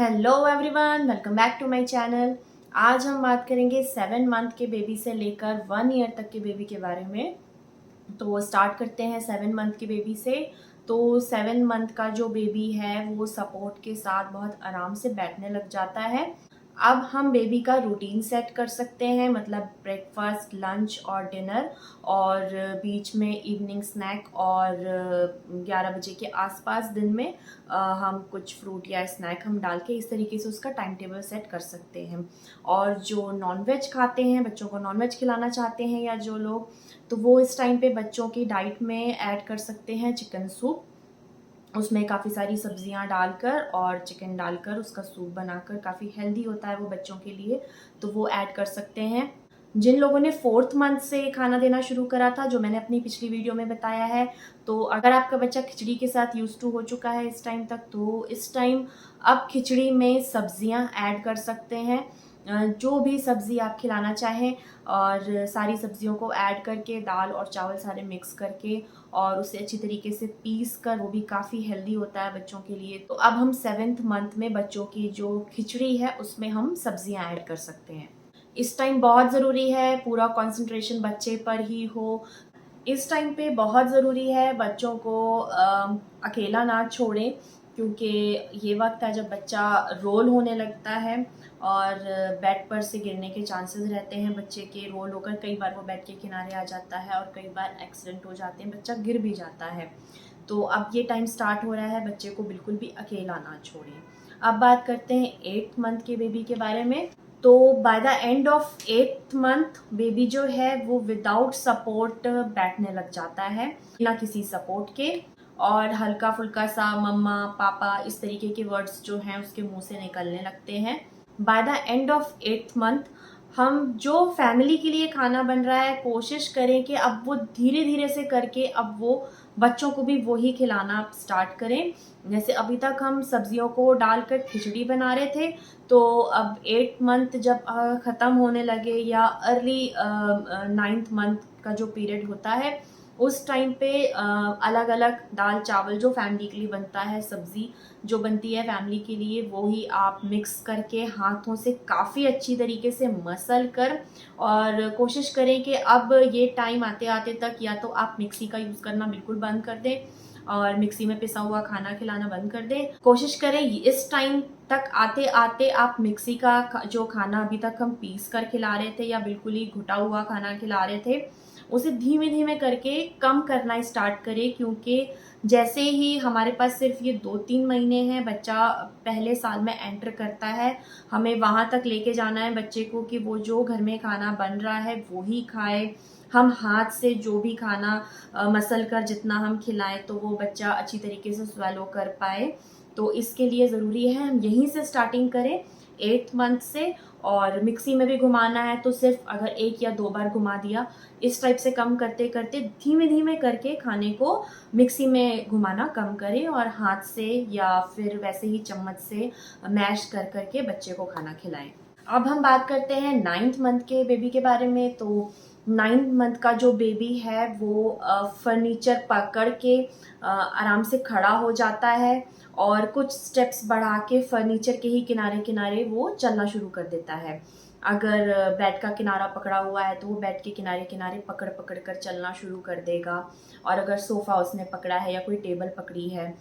Hello everyone, welcome back to my channel. आज हम बात करेंगे 7 मंथ के बेबी से लेकर 1 ईयर तक के बेबी के बारे में। तो स्टार्ट करते हैं 7 मंथ के बेबी से। तो 7 मंथ का जो बेबी है वो सपोर्ट के साथ बहुत आराम से बैठने लग जाता है। अब हम बेबी का रूटीन सेट कर सकते हैं, मतलब ब्रेकफास्ट, लंच और डिनर, और बीच में इवनिंग स्नैक, और 11 बजे के आसपास दिन में हम कुछ फ्रूट या स्नैक हम डाल के इस तरीके से उसका टाइम टेबल सेट कर सकते हैं। और जो नॉनवेज खाते हैं, बच्चों को नॉनवेज खिलाना चाहते हैं या जो लोग, तो वो इस टाइम पे बच्चों की डाइट में ऐड कर सकते हैं चिकन सूप। उसमें काफ़ी सारी सब्जियां डालकर और चिकन डालकर उसका सूप बनाकर, काफ़ी हेल्दी होता है वो बच्चों के लिए, तो वो ऐड कर सकते हैं। जिन लोगों ने 4th मंथ से खाना देना शुरू करा था, जो मैंने अपनी पिछली वीडियो में बताया है, तो अगर आपका बच्चा खिचड़ी के साथ यूज टू हो चुका है इस टाइम तक, तो इस टाइम अब खिचड़ी में सब्जियां ऐड कर सकते हैं। जो भी सब्ज़ी आप खिलाना चाहें, और सारी सब्जियों को ऐड करके, दाल और चावल सारे मिक्स करके और उसे अच्छी तरीके से पीस कर, वो भी काफ़ी हेल्दी होता है बच्चों के लिए। तो अब हम 7th मंथ में बच्चों की जो खिचड़ी है उसमें हम सब्जियां ऐड कर सकते हैं। इस टाइम बहुत ज़रूरी है पूरा कंसंट्रेशन बच्चे पर ही हो। इस टाइम पे बहुत ज़रूरी है बच्चों को अकेला ना छोड़ें, क्योंकि ये वक्त है जब बच्चा रोल होने लगता है और बेड पर से गिरने के चांसेस रहते हैं बच्चे के। रोल होकर कई बार वो बेड के किनारे आ जाता है और कई बार एक्सीडेंट हो जाते हैं, बच्चा गिर भी जाता है। तो अब ये टाइम स्टार्ट हो रहा है, बच्चे को बिल्कुल भी अकेला ना छोड़ें। अब बात करते हैं 8th मंथ के बेबी के बारे में। तो by the end of 8th month baby जो है वो विदाउट सपोर्ट बैठने लग जाता है, बिना किसी सपोर्ट के, और हल्का फुल्का सा मम्मा पापा इस तरीके के वर्ड्स जो हैं उसके मुंह से निकलने लगते हैं। By the end of 8th month हम जो फैमिली के लिए खाना बन रहा है, कोशिश करें कि अब वो धीरे धीरे से करके अब वो बच्चों को भी वही खिलाना स्टार्ट करें। जैसे अभी तक हम सब्जियों को डालकर खिचड़ी बना रहे थे, तो अब 8th मंथ जब ख़त्म होने लगे या अर्ली 9th मंथ का जो पीरियड होता है, उस टाइम पे अलग अलग दाल चावल जो फैमिली के लिए बनता है, सब्ज़ी जो बनती है फैमिली के लिए, वो ही आप मिक्स करके हाथों से काफ़ी अच्छी तरीके से मसल कर, और कोशिश करें कि अब ये टाइम आते आते तक या तो आप मिक्सी का यूज़ करना बिल्कुल बंद कर दें और मिक्सी में पिसा हुआ खाना खिलाना बंद कर दें। कोशिश करें इस टाइम तक आते आते आप मिक्सी का जो खाना अभी तक हम पीस कर खिला रहे थे या बिल्कुल ही घुटा हुआ खाना खिला रहे थे, उसे धीमे धीमे करके कम करना स्टार्ट करें। क्योंकि जैसे ही हमारे पास सिर्फ ये 2-3 महीने हैं, बच्चा पहले साल में एंटर करता है, हमें वहाँ तक लेके जाना है बच्चे को कि वो जो घर में खाना बन रहा है वो ही खाए। हम हाथ से जो भी खाना मसल कर जितना हम खिलाएं, तो वो बच्चा अच्छी तरीके से स्वेलो कर पाए। तो इसके लिए ज़रूरी है हम यहीं से स्टार्टिंग करें 8th मंथ से। और मिक्सी में भी घुमाना है तो सिर्फ अगर 1 या 2 बार घुमा दिया, इस टाइप से कम करते करते धीमे धीमे करके खाने को मिक्सी में घुमाना कम करें, और हाथ से या फिर वैसे ही चम्मच से मैश कर करके बच्चे को खाना खिलाएं। अब हम बात करते हैं 9th मंथ के बेबी के बारे में। तो 9th मंथ का जो बेबी है वो फर्नीचर पकड़ के आराम से खड़ा हो जाता है, और कुछ स्टेप्स बढ़ा के फर्नीचर के ही किनारे किनारे वो चलना शुरू कर देता है। अगर बेड का किनारा पकड़ा हुआ है तो वो बेड के किनारे किनारे पकड़ पकड़ कर चलना शुरू कर देगा, और अगर सोफ़ा उसने पकड़ा है या कोई टेबल पकड़ी है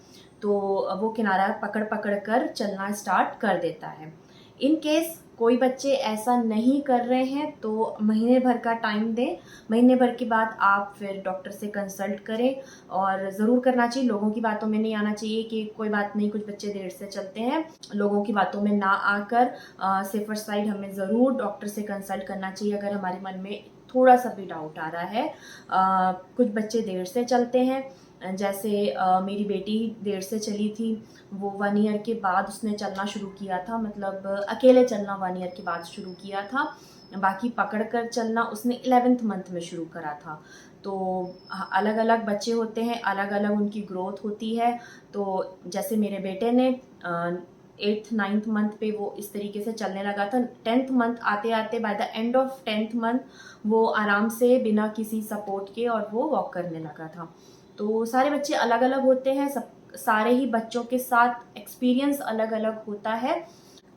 तो वो किनारा पकड़ पकड़ कर चलना स्टार्ट कर देता है। इन केस कोई बच्चे ऐसा नहीं कर रहे हैं तो महीने भर का टाइम दें। महीने भर के बाद आप फिर डॉक्टर से कंसल्ट करें, और ज़रूर करना चाहिए, लोगों की बातों में नहीं आना चाहिए कि कोई बात नहीं कुछ बच्चे देर से चलते हैं। लोगों की बातों में ना आकर सेफर साइड हमें ज़रूर डॉक्टर से कंसल्ट करना चाहिए अगर हमारे मन में थोड़ा सा भी डाउट आ रहा है। कुछ बच्चे देर से चलते हैं, जैसे मेरी बेटी देर से चली थी, वो 1 ईयर के बाद उसने चलना शुरू किया था, मतलब अकेले चलना 1 ईयर के बाद शुरू किया था। बाकी पकड़ कर चलना उसने 11th मंथ में शुरू करा था। तो अलग अलग बच्चे होते हैं, अलग अलग उनकी ग्रोथ होती है। तो जैसे मेरे बेटे ने 8th 9th मंथ पे वो इस तरीके से चलने लगा था। 10th मंथ आते आते by the end of 10th month वो आराम से बिना किसी सपोर्ट के और वो वॉक करने लगा था। तो सारे बच्चे अलग अलग होते हैं, सारे ही बच्चों के साथ एक्सपीरियंस अलग अलग होता है।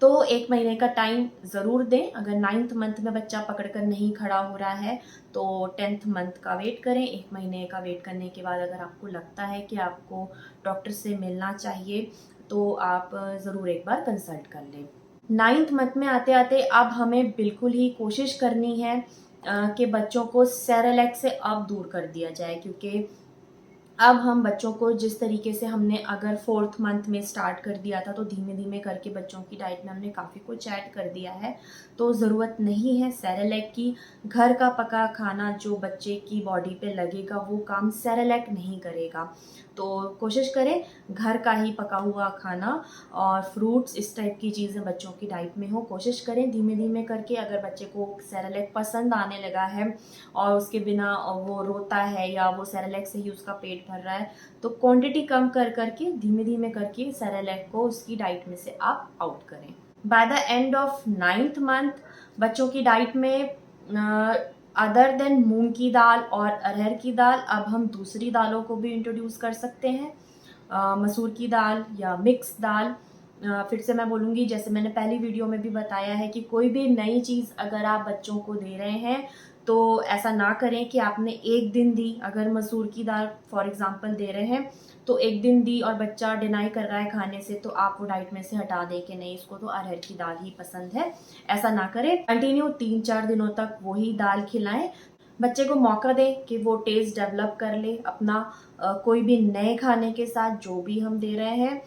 तो 1 महीने का टाइम ज़रूर दें। अगर 9th मंथ में बच्चा पकड़कर नहीं खड़ा हो रहा है तो 10th मंथ का वेट करें। 1 महीने का वेट करने के बाद अगर आपको लगता है कि आपको डॉक्टर से मिलना चाहिए तो आप ज़रूर एक बार कंसल्ट कर लें। 9th मंथ में आते आते अब हमें बिल्कुल ही कोशिश करनी है कि बच्चों को सेरेलैक से अब दूर कर दिया जाए, क्योंकि अब हम बच्चों को जिस तरीके से हमने अगर 4th मंथ में स्टार्ट कर दिया था तो धीमे धीमे करके बच्चों की डाइट में हमने काफ़ी कुछ ऐड कर दिया है। तो ज़रूरत नहीं है सेरेलैक की। घर का पका खाना जो बच्चे की बॉडी पे लगेगा वो काम सेरेलैक नहीं करेगा। तो कोशिश करें घर का ही पका हुआ खाना और फ्रूट्स, इस टाइप की चीज़ें बच्चों की डाइट में हो। कोशिश करें धीमे धीमे करके। अगर बच्चे को सेरेलैक पसंद आने लगा है और उसके बिना वो रोता है या वो सेरेलैक से ही उसका पेट भर रहा है तो क्वांटिटी कम कर करके धीमे धीमे करके सेरेलैक को उसकी डाइट में से आप आउट करें। By the end of 9th month बच्चों की डाइट में अदर देन मूंग की दाल और अरहर की दाल अब हम दूसरी दालों को भी इंट्रोड्यूस कर सकते हैं। मसूर की दाल या मिक्स दाल। फिर से मैं बोलूँगी, जैसे मैंने पहली वीडियो में भी बताया है कि कोई भी नई चीज़ अगर आप बच्चों को दे रहे हैं तो ऐसा ना करें कि आपने एक दिन दी। अगर मसूर की दाल फॉर एग्जांपल दे रहे हैं तो एक दिन दी और बच्चा डिनाई कर रहा है खाने से तो आप वो डाइट में से हटा दें कि नहीं, इसको तो अरहर की दाल ही पसंद है। ऐसा ना करें। कंटिन्यू 3-4 दिनों तक वही दाल खिलाएं। बच्चे को मौका दें कि वो टेस्ट डेवलप कर ले अपना कोई भी नए खाने के साथ जो भी हम दे रहे हैं।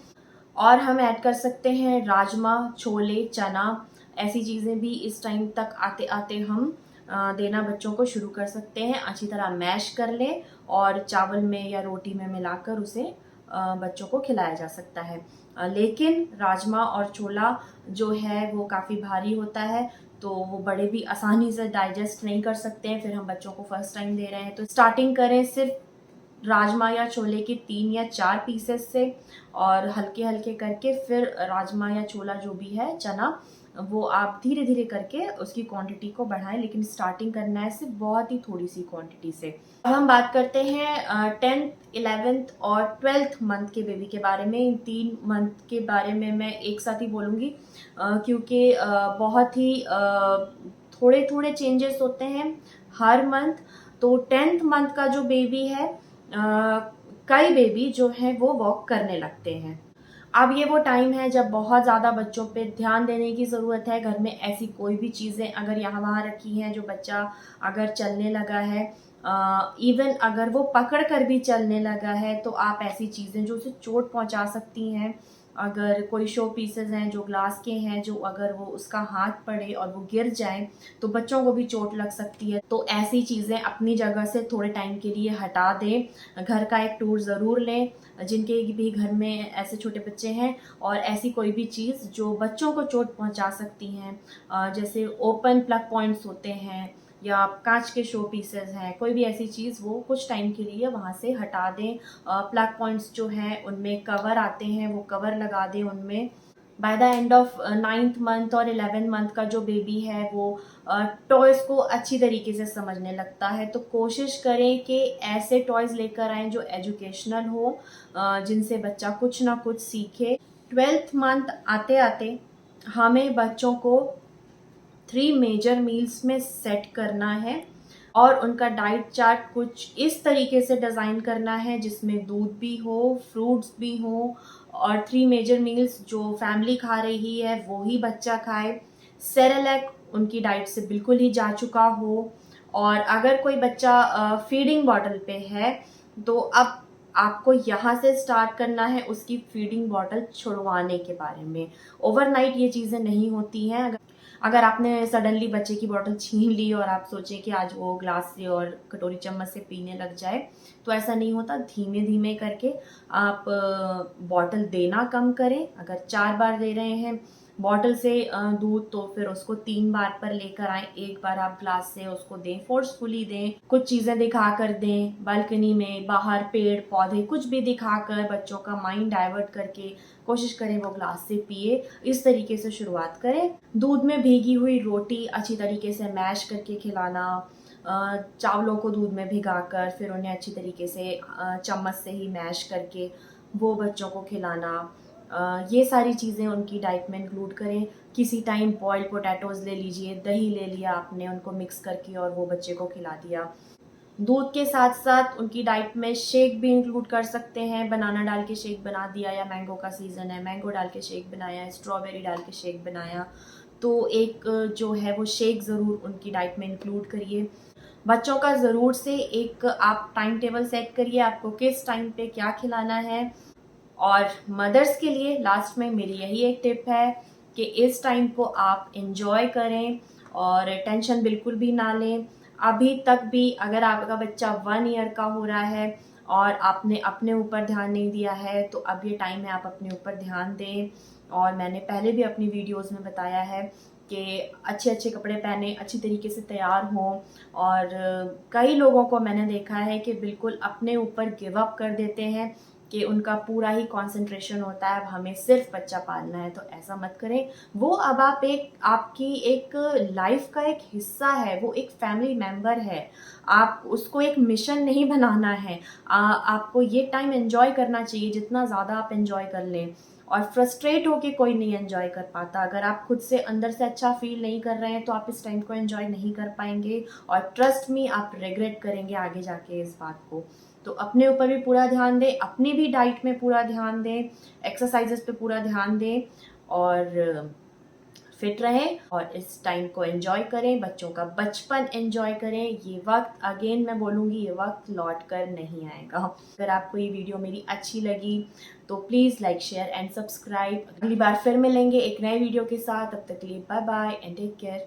और हम ऐड कर सकते हैं राजमा, छोले, चना, ऐसी चीज़ें भी इस टाइम तक आते आते हम देना बच्चों को शुरू कर सकते हैं। अच्छी तरह मैश कर लें और चावल में या रोटी में मिलाकर उसे बच्चों को खिलाया जा सकता है। लेकिन राजमा और छोला जो है वो काफ़ी भारी होता है तो वो बड़े भी आसानी से डाइजेस्ट नहीं कर सकते हैं। फिर हम बच्चों को फर्स्ट टाइम दे रहे हैं तो स्टार्टिंग करें सिर्फ राजमा या छोले के 3 या 4 पीसेस से और हल्के हल्के करके फिर राजमा या छोला जो भी है, चना, वो आप धीरे धीरे करके उसकी क्वांटिटी को बढ़ाएं। लेकिन स्टार्टिंग करना है सिर्फ बहुत ही थोड़ी सी क्वांटिटी से। अब हम बात करते हैं 10th, 11th और 12th मंथ के बेबी के बारे में। इन 3 मंथ के बारे में मैं एक साथ ही बोलूँगी क्योंकि बहुत ही थोड़े थोड़े चेंजेस होते हैं हर मंथ। तो 10th मंथ का जो बेबी है, कई बेबी जो है वो वॉक करने लगते हैं। अब ये वो टाइम है जब बहुत ज़्यादा बच्चों पे ध्यान देने की ज़रूरत है। घर में ऐसी कोई भी चीज़ें अगर यहाँ वहाँ रखी हैं जो बच्चा अगर चलने लगा है, इवन अगर वो पकड़ कर भी चलने लगा है तो आप ऐसी चीज़ें जो उसे चोट पहुँचा सकती हैं, अगर कोई शो पीसेस हैं जो ग्लास के हैं, जो अगर वो उसका हाथ पड़े और वो गिर जाए तो बच्चों को भी चोट लग सकती है। तो ऐसी चीज़ें अपनी जगह से थोड़े टाइम के लिए हटा दें। घर का एक टूर ज़रूर लें जिनके भी घर में ऐसे छोटे बच्चे हैं और ऐसी कोई भी चीज़ जो बच्चों को चोट पहुंचा सकती हैं, जैसे ओपन प्लग पॉइंट्स होते हैं या कांच के शो पीसेस हैं, कोई भी ऐसी चीज़ वो कुछ टाइम के लिए वहाँ से हटा दें। प्लग पॉइंट्स जो हैं उनमें कवर आते हैं, वो कवर लगा दें उनमें। By the end of 9th month और 11th मंथ का जो बेबी है वो टॉयज़ को अच्छी तरीके से समझने लगता है। तो कोशिश करें कि ऐसे टॉयज़ लेकर आएँ जो एजुकेशनल हो, जिनसे बच्चा कुछ ना कुछ सीखे। 12th मंथ आते आते हमें बच्चों को 3 मेजर मील्स में सेट करना है और उनका डाइट चार्ट कुछ इस तरीके से डिज़ाइन करना है जिसमें दूध भी हो, फ्रूट्स भी हो और 3 मेजर मील्स जो फैमिली खा रही है वो ही बच्चा खाए। सेरेलैक उनकी डाइट से बिल्कुल ही जा चुका हो और अगर कोई बच्चा फीडिंग बॉटल पे है तो अब आपको यहाँ से स्टार्ट करना है उसकी फीडिंग बॉटल छुड़वाने के बारे में। ओवरनाइट ये चीज़ें नहीं होती हैं। अगर आपने सडनली बच्चे की बोतल छीन ली और आप सोचें कि आज वो ग्लास से और कटोरी चम्मच से पीने लग जाए तो ऐसा नहीं होता। धीमे धीमे करके आप बॉटल देना कम करें। अगर 4 बार दे रहे हैं बॉटल से दूध तो फिर उसको 3 बार पर लेकर आए। 1 बार आप ग्लास से उसको दें, फोर्सफुली दें। कुछ चीज़ें दिखा कर दें, बालकनी में, बाहर पेड़ पौधे कुछ भी दिखाकर बच्चों का माइंड डाइवर्ट करके कोशिश करें वो ग्लास से पिए। इस तरीके से शुरुआत करें। दूध में भीगी हुई रोटी अच्छी तरीके से मैश करके खिलाना, चावलों को दूध में भिगाकर फिर उन्हें अच्छी तरीके से चम्मच से ही मैश करके वो बच्चों को खिलाना, ये सारी चीज़ें उनकी डाइट में इंक्लूड करें। किसी टाइम बॉइल्ड पोटैटोज़ ले लीजिए, दही ले लिया आपने, उनको मिक्स करके और वो बच्चे को खिला दिया। दूध के साथ साथ उनकी डाइट में शेक भी इंक्लूड कर सकते हैं। बनाना डाल के शेक बना दिया, या मैंगो का सीज़न है मैंगो डाल के शेक बनाया, स्ट्रॉबेरी डाल के शेक बनाया। तो एक जो है वो शेक ज़रूर उनकी डाइट में इंक्लूड करिए। बच्चों का ज़रूर से एक आप टाइम टेबल सेट करिए, आपको किस टाइम पे क्या खिलाना है। और मदर्स के लिए लास्ट में मेरी यही एक टिप है कि इस टाइम को आप एंजॉय करें और टेंशन बिल्कुल भी ना लें। अभी तक भी अगर आपका बच्चा 1 ईयर का हो रहा है और आपने अपने ऊपर ध्यान नहीं दिया है, तो अब ये टाइम है आप अपने ऊपर ध्यान दें। और मैंने पहले भी अपनी वीडियोस में बताया है कि अच्छे अच्छे कपड़े पहने, अच्छी तरीके से तैयार हों। और कई लोगों को मैंने देखा है कि बिल्कुल अपने ऊपर गिव अप कर देते हैं, कि उनका पूरा ही कंसंट्रेशन होता है अब हमें सिर्फ बच्चा पालना है। तो ऐसा मत करें। वो अब आपकी एक लाइफ का एक हिस्सा है, वो एक फैमिली मेंबर है। आप उसको एक मिशन नहीं बनाना है। आपको ये टाइम एंजॉय करना चाहिए, जितना ज़्यादा आप एंजॉय कर लें। और फ्रस्ट्रेट होके कोई नहीं एंजॉय कर पाता। अगर आप खुद से अंदर से अच्छा फील नहीं कर रहे हैं तो आप इस टाइम को एंजॉय नहीं कर पाएंगे, और ट्रस्ट मी आप रिग्रेट करेंगे आगे जाके इस बात को। तो अपने ऊपर भी पूरा ध्यान दें, अपनी भी डाइट में पूरा ध्यान दें, एक्सरसाइजेस पे पूरा ध्यान दें, और फिट रहें और इस टाइम को एंजॉय करें, बच्चों का बचपन एंजॉय करें। ये वक्त, अगेन मैं बोलूँगी, ये वक्त लौट कर नहीं आएगा। अगर आपको ये वीडियो मेरी अच्छी लगी तो please like, share and subscribe. अगली बार फिर मिलेंगे एक नए वीडियो के साथ। तब तक के लिए bye bye and take care.